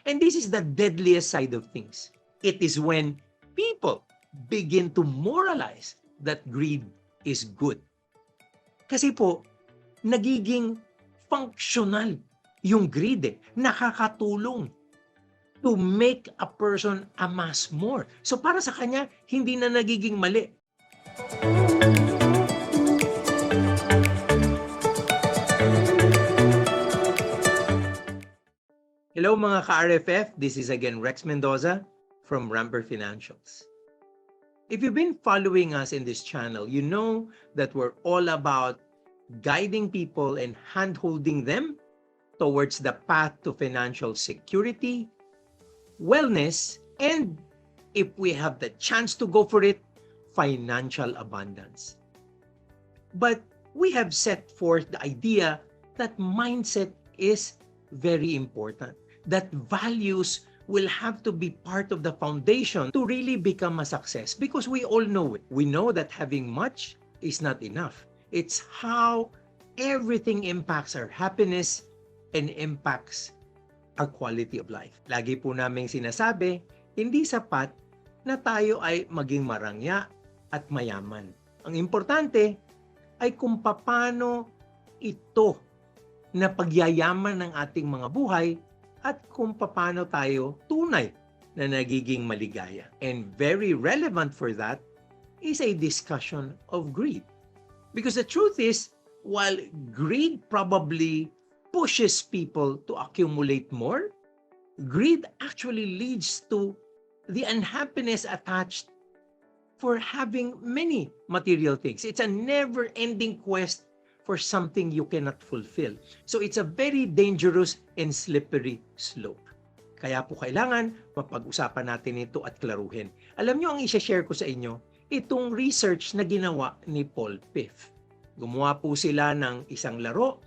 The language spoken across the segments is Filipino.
And this is the deadliest side of things. It is when people begin to moralize that greed is good. Kasi po, nagiging functional yung greed eh. Nakakatulong to make a person amass more. So para sa kanya, hindi na nagiging mali. Hello mga ka-RFF, this is again Rex Mendoza from Rampver Financials. If you've been following us in this channel, you know that we're all about guiding people and hand-holding them towards the path to financial security, wellness, and if we have the chance to go for it, financial abundance. But we have set forth the idea that mindset is very important, that values will have to be part of the foundation to really become a success, because we all know it. We know that having much is not enough. It's how everything impacts our happiness and impacts our quality of life. Lagi po naming sinasabi, hindi sapat na tayo ay maging marangya at mayaman. Ang importante ay kung paano ito na pagyayaman ng ating mga buhay at kung paano tayo tunay na nagiging maligaya. And very relevant for that is a discussion of greed. Because the truth is, while greed probably pushes people to accumulate more, greed actually leads to the unhappiness attached for having many material things. It's a never-ending quest for something you cannot fulfill. So it's a very dangerous and slippery slope. Kaya po kailangan mapag-usapan natin ito at klaruhin. Alam nyo, ang isa-share ko sa inyo, itong research na ginawa ni Paul Piff. Gumawa po sila ng isang laro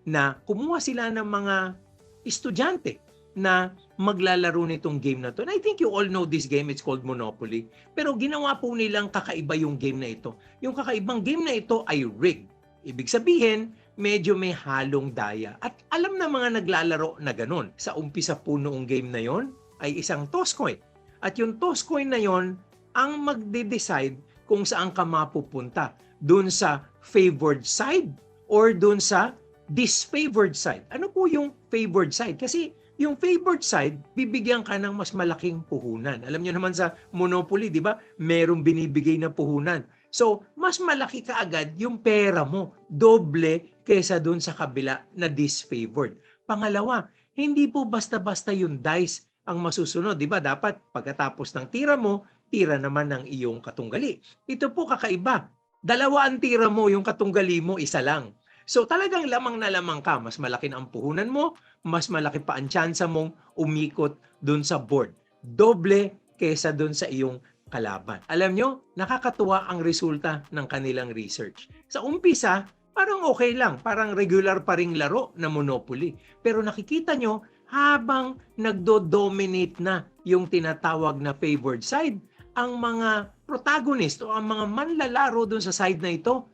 na kumuha sila ng mga estudyante na maglalaro nitong game na to. And I think you all know this game, it's called Monopoly. Pero ginawa po nilang kakaiba yung game na ito. Yung kakaibang game na ito ay rigged. Ibig sabihin, medyo may halong daya. At alam na mga naglalaro na ganun. Sa umpisa po noong game na yon ay isang toss coin. At yung toss coin na yon ang magde-decide kung saan ka mapupunta. Doon sa favored side or doon sa disfavored side. Ano po yung favored side? Kasi yung favored side, bibigyan ka ng mas malaking puhunan. Alam niyo naman sa Monopoly, di ba? Merong binibigay na puhunan. So, mas malaki ka agad yung pera mo. Doble kesa dun sa kabila na disfavored. Pangalawa, hindi po basta-basta yung dice ang masusunod. Di ba? Dapat pagkatapos ng tira mo, tira naman ng iyong katunggali. Ito po kakaiba. Dalawa ang tira mo, yung katunggali mo, isa lang. So talagang lamang na lamang ka. Mas malaki ang puhunan mo, mas malaki pa ang tsansa mong umikot dun sa board. Doble kesa dun sa iyong kalaban. Alam nyo, nakakatuwa ang resulta ng kanilang research. Sa umpisa, parang okay lang. Parang regular pa ring laro na Monopoly. Pero nakikita nyo, habang nagdo-dominate na yung tinatawag na favored side, ang mga protagonist o ang mga manlalaro dun sa side na ito,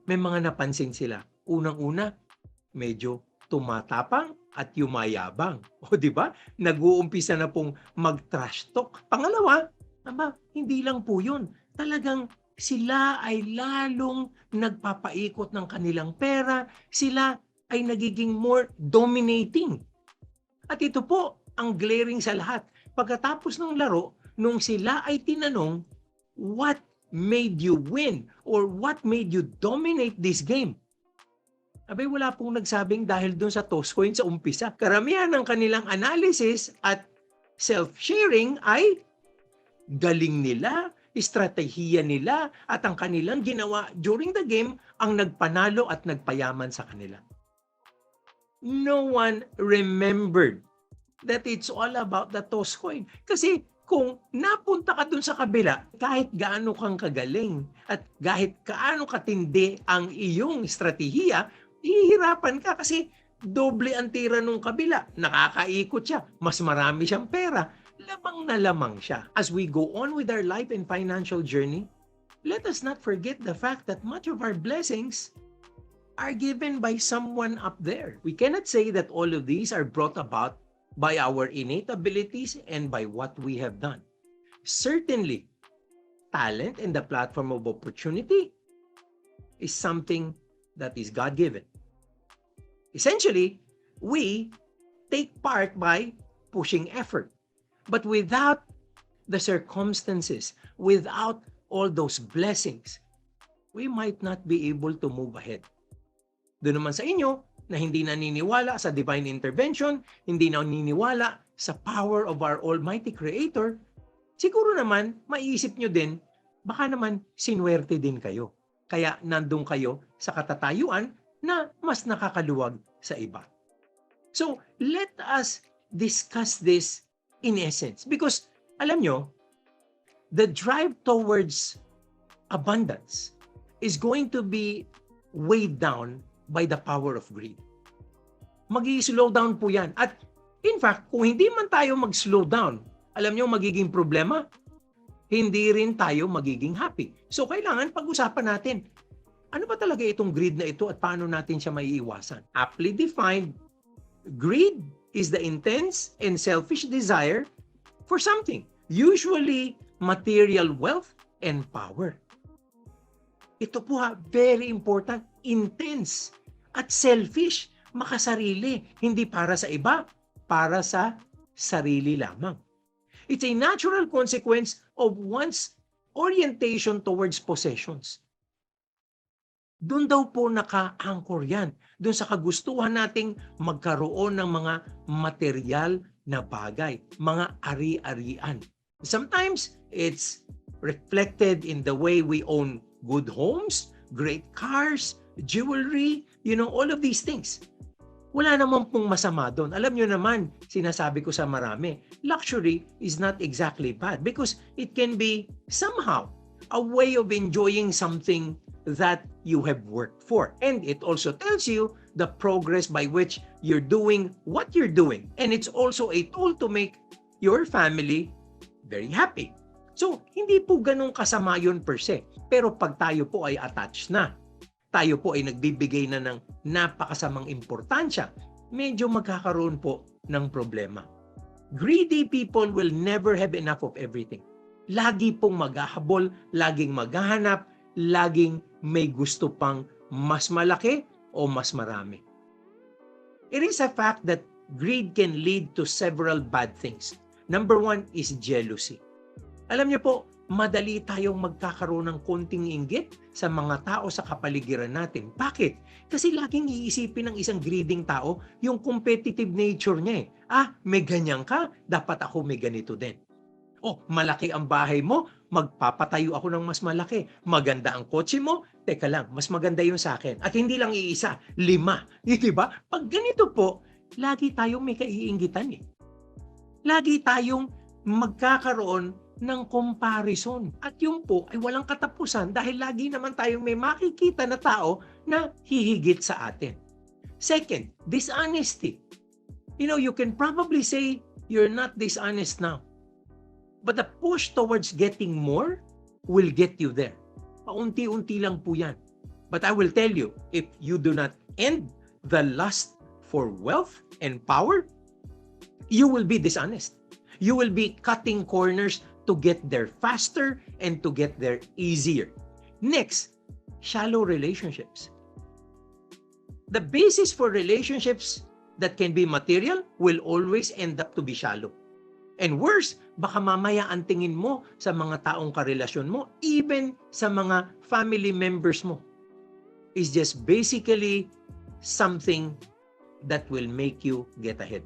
may mga napansin sila. Unang-una, medyo tumatapang at yumayabang. O di ba? Nag-uumpisa na pong mag-trash talk. Pangalawa, hindi lang po yun. Talagang sila ay lalong nagpapaikot ng kanilang pera. Sila ay nagiging more dominating. At ito po ang glaring sa lahat. Pagkatapos ng laro, nung sila ay tinanong, what made you win? Or what made you dominate this game? Abay, wala pong nagsabing dahil dun sa toss coin sa umpisa. Karamihan ng kanilang analysis at self-sharing ay galing nila, estratehiya nila, at ang kanilang ginawa during the game ang nagpanalo at nagpayaman sa kanila. No one remembered that it's all about the toss coin. Kasi kung napunta ka dun sa kabila, kahit gaano kang kagaling at kahit gaano katindi ang iyong estratehiya, hihirapan ka kasi doble ang tira nung kabila. Nakakaikot siya. Mas marami siyang pera. Lamang na lamang siya. As we go on with our life and financial journey, let us not forget the fact that much of our blessings are given by someone up there. We cannot say that all of these are brought about by our innate abilities and by what we have done. Certainly, talent and the platform of opportunity is something that is God-given. Essentially, we take part by pushing effort. But without the circumstances, without all those blessings, we might not be able to move ahead. Doon naman sa inyo na hindi naniniwala sa divine intervention, hindi naniniwala sa power of our Almighty Creator, siguro naman maiisip nyo din, baka naman sinwerte din kayo. Kaya nandun kayo sa katatayuan na mas nakakaluwag sa iba. So, let us discuss this in essence. Because, alam nyo, the drive towards abundance is going to be weighed down by the power of greed. Mag-i-slow down po yan. At in fact, kung hindi man tayo mag-slow down, alam nyo magiging problema? Hindi rin tayo magiging happy. So kailangan pag-usapan natin, ano ba talaga itong greed na ito at paano natin siya maiiwasan? Aptly defined, greed is the intense and selfish desire for something, usually material wealth and power. Ito po very important, intense at selfish, makasarili, hindi para sa iba, para sa sarili lamang. It's a natural consequence of one's orientation towards possessions. Doon daw po naka-anchor yan. Doon sa kagustuhan nating magkaroon ng mga material na bagay, mga ari-arian. Sometimes, it's reflected in the way we own good homes, great cars, jewelry, all of these things. Wala naman pong masama doon. Alam nyo naman, sinasabi ko sa marami, luxury is not exactly bad because it can be somehow a way of enjoying something that you have worked for. And it also tells you the progress by which you're doing what you're doing. And it's also a tool to make your family very happy. So, hindi po ganun kasama yun per se. Pero pag tayo po ay attached na, tayo po ay nagbibigay na ng napakasamang importansya, medyo magkakaroon po ng problema. Greedy people will never have enough of everything. Lagi pong maghahabol, laging maghahanap, laging may gusto pang mas malaki o mas marami. It is a fact that greed can lead to several bad things. Number one is jealousy. Alam niyo po, madali tayong magkakaroon ng konting inggit sa mga tao sa kapaligiran natin. Bakit? Kasi laging iisipin ng isang greeding tao yung competitive nature niya eh. May ganyan ka, dapat ako may ganito din. Malaki ang bahay mo, magpapatayo ako ng mas malaki. Maganda ang kotse mo, teka lang, mas maganda yun sa akin. At hindi lang iisa, 5. Diba? Pag ganito po, lagi tayong may kaiinggitan eh. Lagi tayong magkakaroon ng comparison. At yun po ay walang katapusan dahil lagi naman tayong may makikita na tao na hihigit sa atin. Second, dishonesty. You can probably say you're not dishonest now. But the push towards getting more will get you there. Paunti-unti lang po yan. But I will tell you, if you do not end the lust for wealth and power, you will be dishonest. You will be cutting corners to get there faster and to get there easier. Next, shallow relationships. The basis for relationships that can be material will always end up to be shallow. And worse, baka mamaya ang tingin mo sa mga taong karelasyon mo, even sa mga family members mo, is just basically something that will make you get ahead.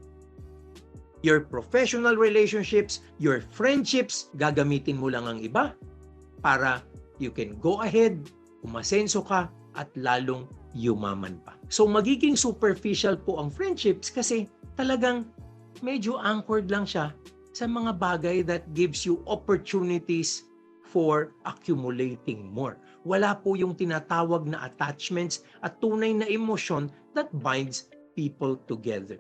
Your professional relationships, your friendships, gagamitin mo lang ang iba para you can go ahead, umasenso ka, at lalong yumaman pa. So magiging superficial po ang friendships kasi talagang medyo anchored lang siya sa mga bagay that gives you opportunities for accumulating more. Wala po yung tinatawag na attachments at tunay na emosyon that binds people together.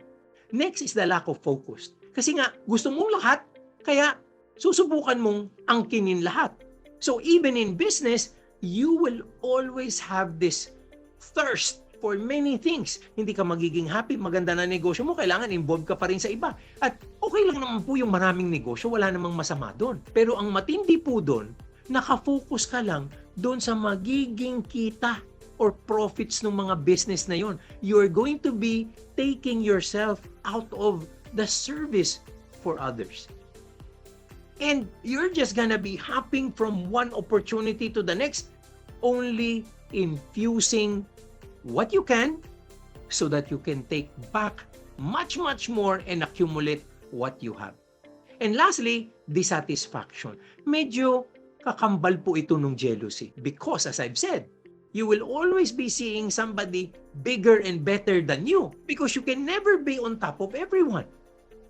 Next is the lack of focus. Kasi nga, gusto mong lahat, kaya susubukan mong angkinin lahat. So even in business, you will always have this thirst for many things. Hindi ka magiging happy, maganda na negosyo mo, kailangan involved ka pa rin sa iba. At okay lang naman po yung maraming negosyo, wala namang masama doon. Pero ang matindi po doon, nakafocus ka lang doon sa magiging kita or profits ng mga business na yon. You're going to be taking yourself out of the service for others. And you're just gonna be hopping from one opportunity to the next, only infusing what you can so that you can take back much more and accumulate what you have. And lastly, dissatisfaction. Medyo kakambal po ito ng jealousy because as I've said, you will always be seeing somebody bigger and better than you because you can never be on top of everyone.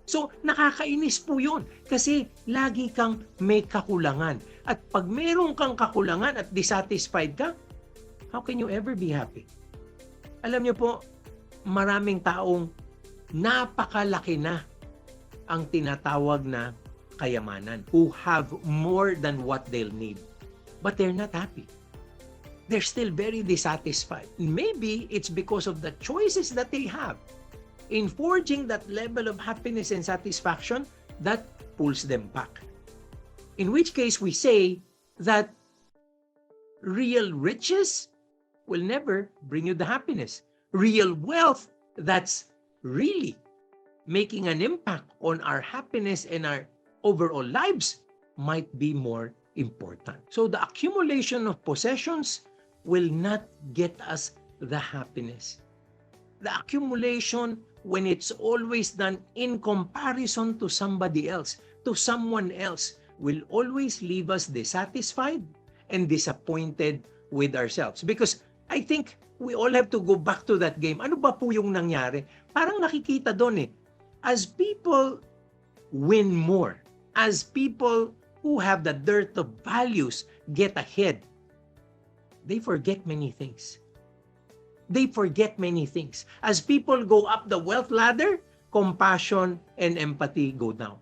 So, nakakainis po yun kasi lagi kang may kakulangan. At pag meron kang kakulangan at dissatisfied ka, how can you ever be happy? Alam niyo po, maraming taong napakalaki na ang tinatawag na kayamanan who have more than what they'll need. But they're not happy. They're still very dissatisfied. Maybe it's because of the choices that they have. In forging that level of happiness and satisfaction, that pulls them back. In which case we say that real riches will never bring you the happiness. Real wealth that's really making an impact on our happiness and our overall lives might be more important. So the accumulation of possessions will not get us the happiness. The accumulation, when it's always done in comparison to somebody else, to someone else, will always leave us dissatisfied and disappointed with ourselves. Because I think we all have to go back to that game. Ano ba po yung nangyari? Parang nakikita doon as people win more, as people who have the dearth of values get ahead, they forget many things. They forget many things. As people go up the wealth ladder, compassion and empathy go down.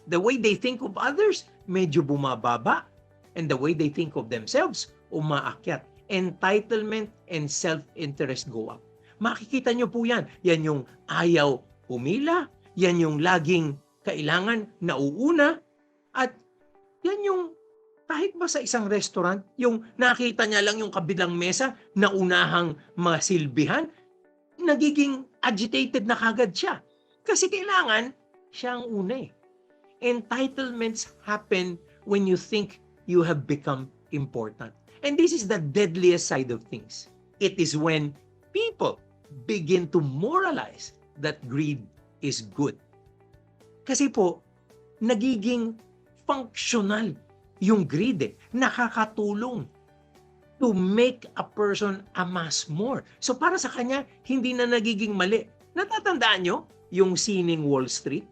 The way they think of others, medyo bumababa. And the way they think of themselves, umaakyat. Entitlement and self-interest go up. Makikita nyo po yan. Yan yung ayaw pumila. Yan yung laging kailangan nauuna. At yan yung kahit ba sa isang restaurant, yung nakita niya lang yung kabilang mesa na unahang masilbihan, nagiging agitated na kagad siya. Kasi kailangan siya ang una. Entitlements happen when you think you have become important. And this is the deadliest side of things. It is when people begin to moralize that greed is good. Kasi po, nagiging functional yung greed, nakakatulong to make a person amass more. So para sa kanya, hindi na nagiging mali. Natatandaan nyo yung sining Wall Street?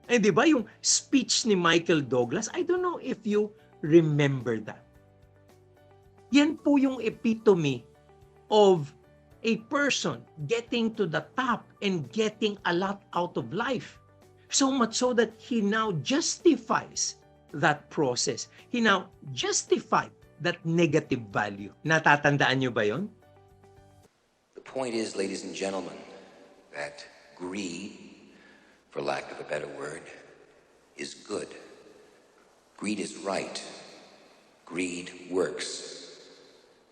Di ba yung speech ni Michael Douglas? I don't know if you remember that. Yan po yung epitome of a person getting to the top and getting a lot out of life. So much so that he now justifies that process. He now justified that negative value. Natatandaan nyo ba yon? The point is, ladies and gentlemen, that greed, for lack of a better word, is good. Greed is right. Greed works.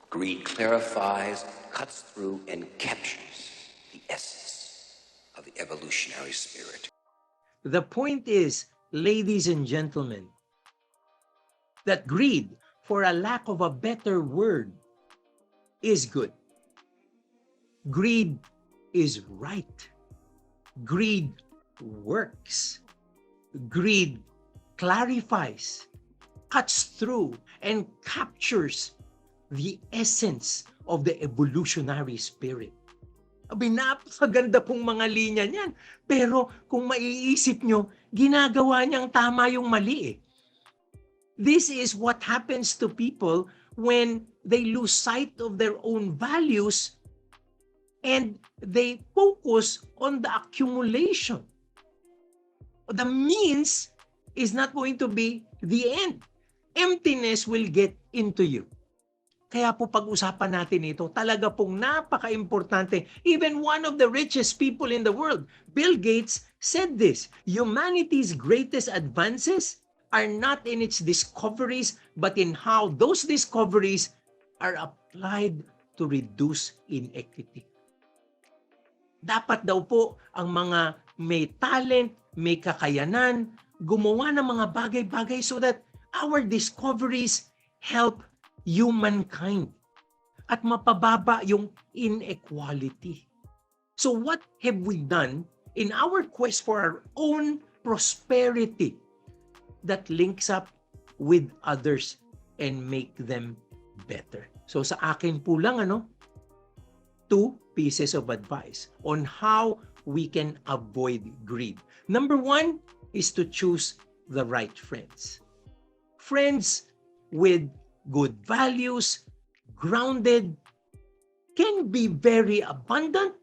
Greed clarifies, cuts through, and captures the essence of the evolutionary spirit. The point is, ladies and gentlemen, that greed, for a lack of a better word, is good. Greed is right. Greed works. Greed clarifies, cuts through, and captures the essence of the evolutionary spirit. Napakaganda pong mga linya niyan. Pero kung maiisip nyo, ginagawa niyang tama yung mali. This is what happens to people when they lose sight of their own values and they focus on the accumulation. The means is not going to be the end. Emptiness will get into you. Kaya po pag-usapan natin ito, talaga pong napaka-importante. Even one of the richest people in the world, Bill Gates, said this: humanity's greatest advances are not in its discoveries, but in how those discoveries are applied to reduce inequity. Dapat daw po ang mga may talent, may kakayanan, gumawa ng mga bagay-bagay so that our discoveries help humankind at mapababa yung inequality. So what have we done in our quest for our own prosperity that links up with others and make them better? So sa akin po lang, 2 pieces of advice on how we can avoid greed. Number 1 is to choose the right friends. Friends with good values, grounded, can be very abundant,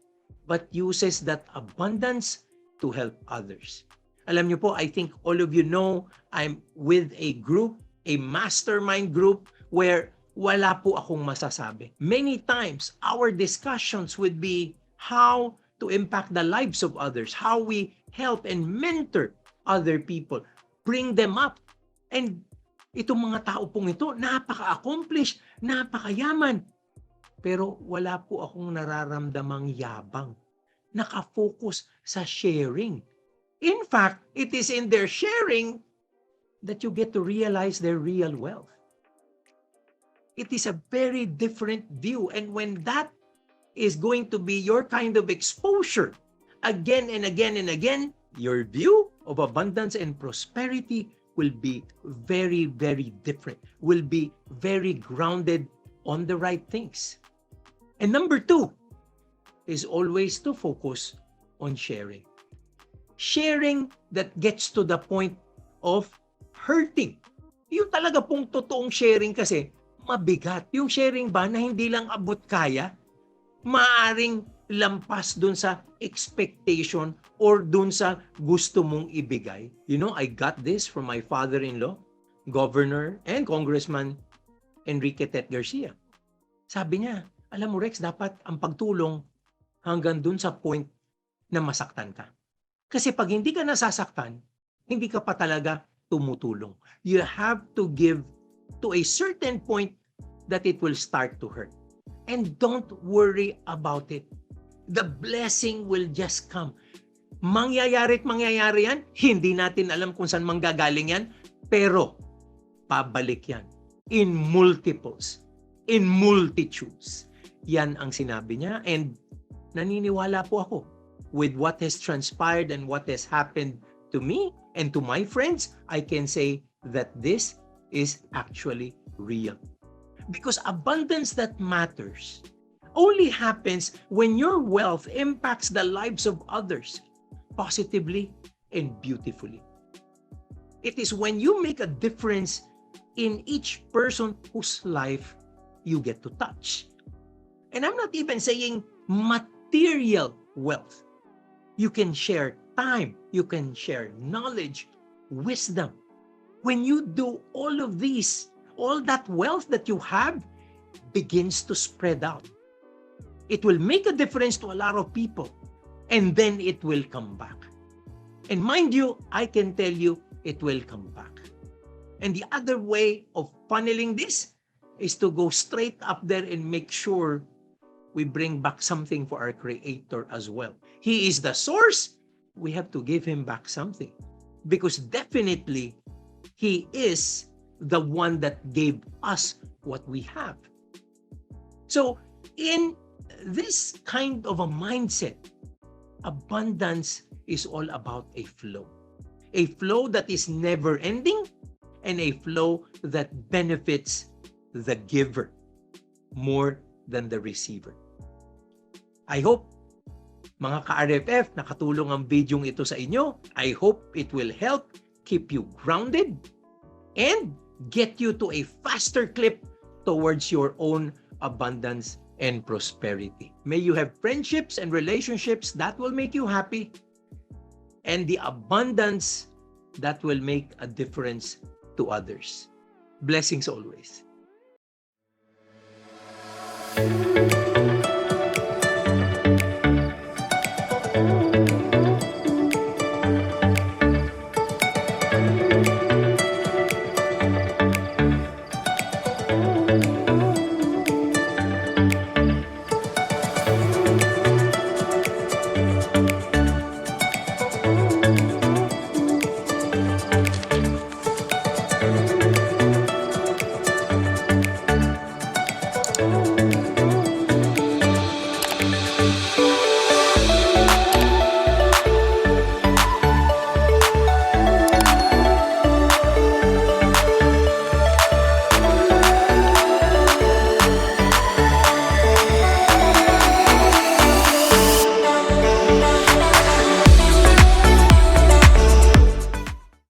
but uses that abundance to help others. Alam niyo po, I think all of you know, I'm with a group, a mastermind group, where wala po akong masasabi. Many times, our discussions would be how to impact the lives of others, how we help and mentor other people, bring them up. And itong mga tao pong ito, napaka-accomplished, napakayaman. Pero wala po akong nararamdamang yabang. Nakafocus sa sharing. In fact, it is in their sharing that you get to realize their real wealth. It is a very different view. And when that is going to be your kind of exposure, again and again and again, your view of abundance and prosperity will be very, very different, will be very grounded on the right things. And number 2 is always to focus on sharing. Sharing that gets to the point of hurting. Yung talaga pong totoong sharing kasi, mabigat. Yung sharing ba na hindi lang abot kaya, maaring lampas dun sa expectation or dun sa gusto mong ibigay. You know, I got this from my father-in-law, Governor and Congressman Enrique Tet Garcia. Sabi niya, alam mo Rex, dapat ang pagtulong hanggang dun sa point na masaktan ka. Kasi pag hindi ka nasasaktan, hindi ka pa talaga tumutulong. You have to give to a certain point that it will start to hurt. And don't worry about it. The blessing will just come. Mangyayari yan. Hindi natin alam kung saan manggagaling yan. Pero, pabalik yan. In multiples. In multitudes. Yan ang sinabi niya. And naniniwala po ako with what has transpired and what has happened to me and to my friends. I can say that this is actually real. Because abundance that matters only happens when your wealth impacts the lives of others positively and beautifully. It is when you make a difference in each person whose life you get to touch. And I'm not even saying material wealth. You can share time, you can share knowledge, wisdom. When you do all of these, all that wealth that you have begins to spread out. It will make a difference to a lot of people, and then it will come back. And mind you, I can tell you, it will come back. And the other way of funneling this is to go straight up there and make sure we bring back something for our Creator as well. He is the source. We have to give Him back something. Because definitely, He is the one that gave us what we have. So, in this kind of a mindset, abundance is all about a flow. A flow that is never ending and a flow that benefits the giver more than the receiver. I hope, mga ka-RFF, nakatulong ang video ito sa inyo. I hope it will help keep you grounded and get you to a faster clip towards your own abundance and prosperity. May you have friendships and relationships that will make you happy, and the abundance that will make a difference to others. Blessings always. Thank you.